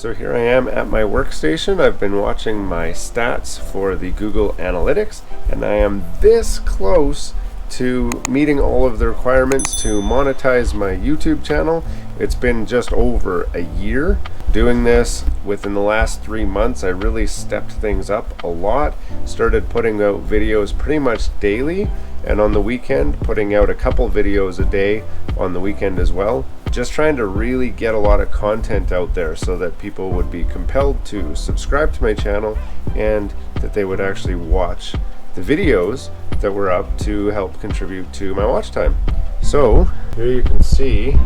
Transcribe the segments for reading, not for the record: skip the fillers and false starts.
So here I am at my workstation. I've been watching my stats for the Google Analytics, and I am this close to meeting all of the requirements to monetize my YouTube channel. It's been just over a year doing this. Within the last 3 months, I really stepped things up a lot, started putting out videos pretty much daily, and on the weekend putting out a couple videos a day on the weekend as well. Just trying to really get a lot of content out there so that people would be compelled to subscribe to my channel and that they would actually watch the videos that were up to help contribute to my watch time. So here you can see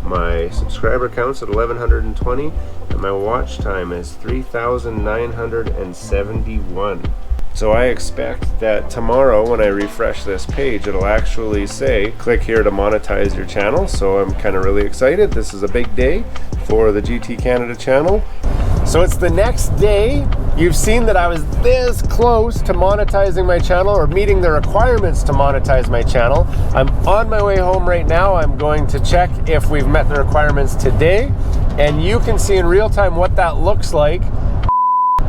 my subscriber count's at 1120 and my watch time is 3,971. So I expect that tomorrow when I refresh this page, it'll actually say, click here to monetize your channel. So I'm kind of really excited. This is a big day for the GT Canada channel. So it's the next day. You've seen that I was this close to monetizing my channel or meeting the requirements to monetize my channel. I'm on my way home right now. I'm going to check if we've met the requirements today. And you can see in real time what that looks like.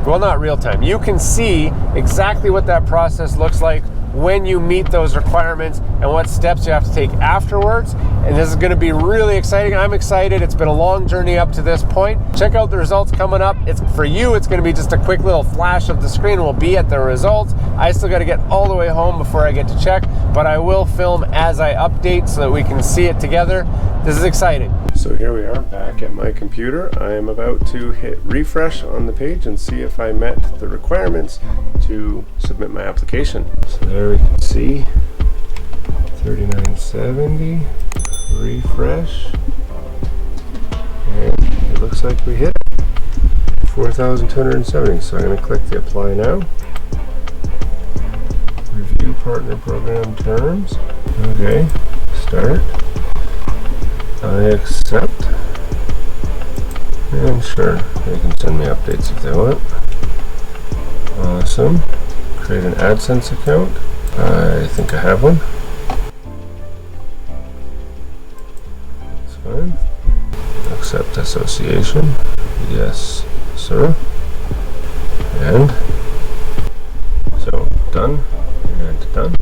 Well, not real time. You can see exactly what that process looks like when you meet those requirements and what steps you have to take afterwards. And this is going to be really exciting. I'm excited. It's been a long journey up to this point. Check out the results coming up. It's for you. It's going to be just a quick little flash of the screen. We'll be at the results. I still got to get all the way home before I get to check, but I will film as I update so that we can see it together. This is exciting. So here we are back at my computer. I am about to hit refresh on the page and see if I met the requirements to submit my application. So there we can see 3970, refresh, and it looks like we hit 4,270. So I'm going to click the apply now. Review partner program terms. Okay, start. I accept, and sure, they can send me updates if they want. Awesome. Create an AdSense account. I think I have one. That's fine. Accept association. Yes, sir. And so done and done.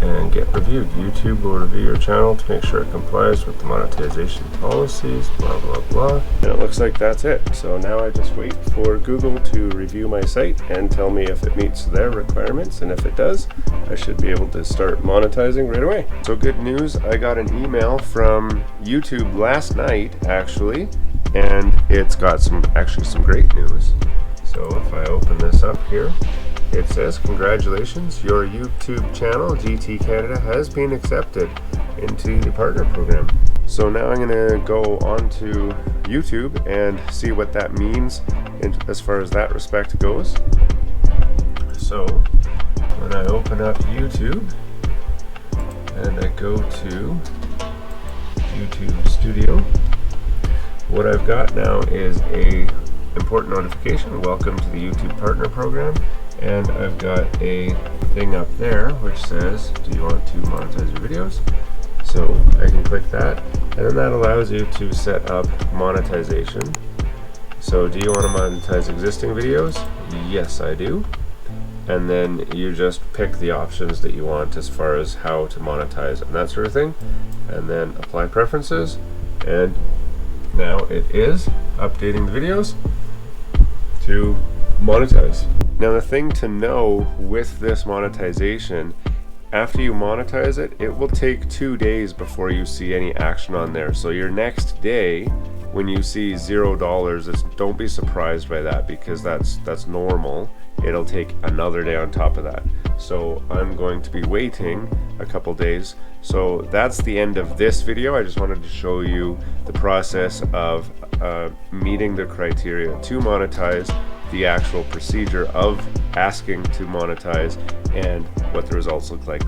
And get reviewed. YouTube will review your channel to make sure it complies with the monetization policies, blah, blah, blah. And it looks like that's it. So now I just wait for Google to review my site and tell me if it meets their requirements. And if it does, I should be able to start monetizing right away. So good news, I got an email from YouTube last night, actually, and it's got some great news. So if I open this up here, it says, congratulations, your YouTube channel, GT Canada, has been accepted into the partner program. So now I'm going to go on to YouTube and see what that means as far as that respect goes. So when I open up YouTube and I go to YouTube Studio, what I've got now is a important notification. Welcome to the YouTube Partner Program. And I've got a thing up there which says, do you want to monetize your videos? So I can click that, and then that allows you to set up monetization. So do you want to monetize existing videos? Yes, I do. And then you just pick the options that you want as far as how to monetize and that sort of thing. And then apply preferences. And now it is updating the videos to monetize. Now the thing to know with this monetization, after you monetize it, it will take 2 days before you see any action on there. So your next day, when you see $0, don't be surprised by that, because that's normal. It'll take another day on top of that. So I'm going to be waiting a couple days. So that's the end of this video. I just wanted to show you the process of meeting the criteria to monetize, the actual procedure of asking to monetize, and what the results look like.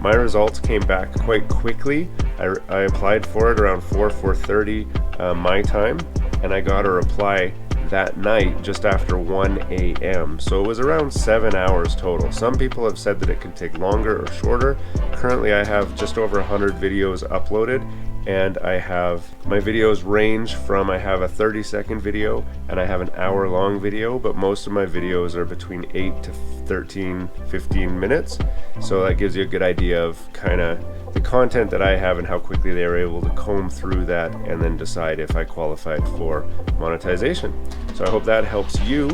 My results came back quite quickly. I applied for it around 4:30 my time, and I got a reply that night just after 1 a.m. So it was around 7 hours total. Some people have said that it can take longer or shorter. Currently I have just over 100 videos uploaded, and I have my videos range from, I have a 30-second video and I have an hour-long video, but most of my videos are between 8 to 13, 15 minutes. So that gives you a good idea of kind of the content that I have and how quickly they are able to comb through that and then decide if I qualified for monetization. So I hope that helps you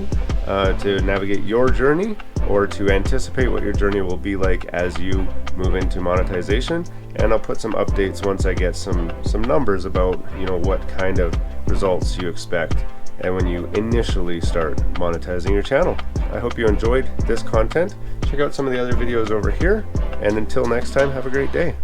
to navigate your journey, or to anticipate what your journey will be like as you move into monetization. And I'll put some updates once I get some numbers about, you know, what kind of results you expect and when you initially start monetizing your channel. I hope you enjoyed this content. Check out some of the other videos over here, and until next time, have a great day.